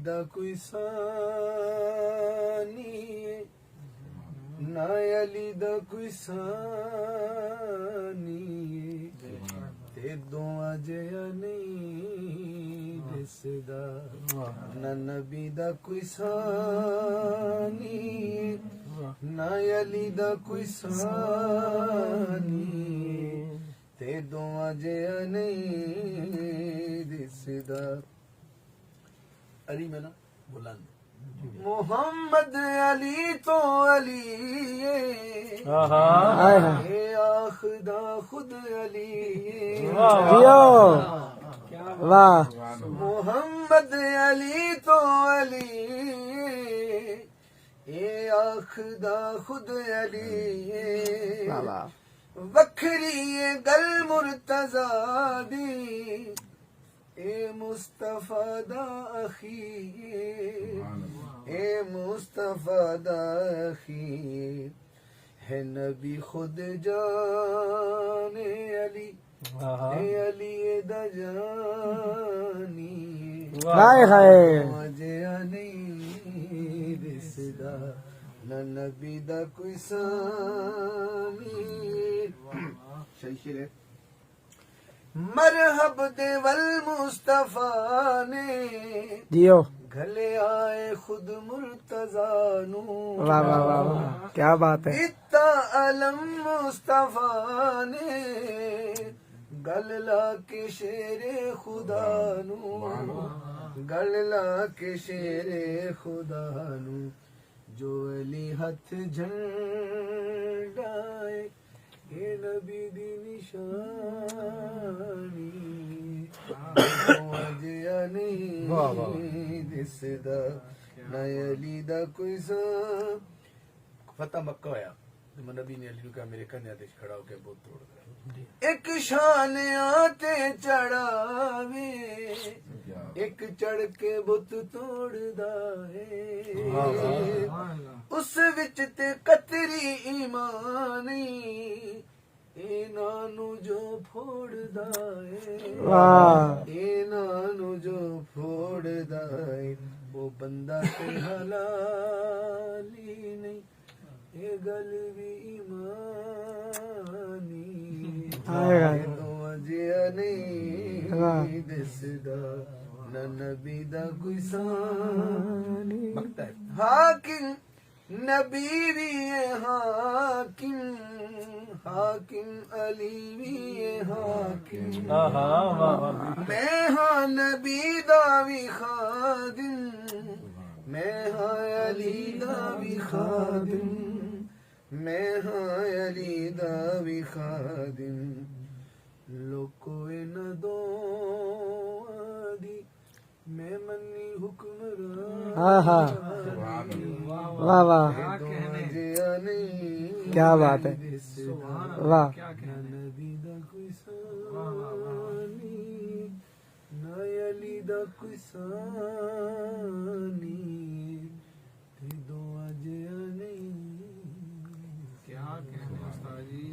دا کوئی ثانی نہ علی دا کوئی ثانی تے دعا جیا نہیں دسدا نہ نبی دا کوئی ثانی نہ علی دا کوئی ثانی تے دعا جیا نہیں دسدا. علی میں نا بلند محمد علی تو علی اے آخدا خود علی واہ محمد علی تو علی اے آخدا خود علی وکھری گل مرتضیٰ دی اے مصطفیٰ دا اخی اے مصطفیٰ دا اخی ہے نبی خود جان علی اے علی دا جانی جیا نہیں دسدا نہ نبی دا کوئی ثانی. شیخ مرحب دے والمصطفیٰ نے جیو گھلے آئے خود مرتضیٰ نو. واہ واہ واہ واہ کیا بات ہے. اتا علم مصطفیٰ نے گل لا کے شیر خدا نو گل لا کے شیر خدا نو جو علی ہاتھ جھنڈائے اے نبی دی نشانی جیا نہیں دسدا نہ علی دا کوئی فتح مکہ ہویا نبی نے علی کا میرے کندھے تے کھڑا ہو کے بت توڑ دیا. ایک شان آتے چڑھاوے ایک چڑھ کے بت توڑدا ہے اس وچ تے قطری ایمانی اے نانو جو پھوڑدا ہے اے نانو جو پھوڑدا ہے وہ بندہ تے حلالی نہیں اے گل بھی ایمانی دعا جیا نہیں دسدا نہ نبی دا کوئی ثانی. حاکم نبی بھی ہے حاکم حاکم علی بھی ہے حاکم میں ہاں نبی دا بھی خادم میں ہاں علی دا بھی خادم میں ہاں علی دا بھی خادم لوکو نہ دو آدی میں منی حکمران واہ واہ جیا نہیں کیا بات ہے. واہ نبی دا کوئی ثانی نہ علی دا کوئی ثانی دعا جیا نہیں. کیا کہنے استاد جی.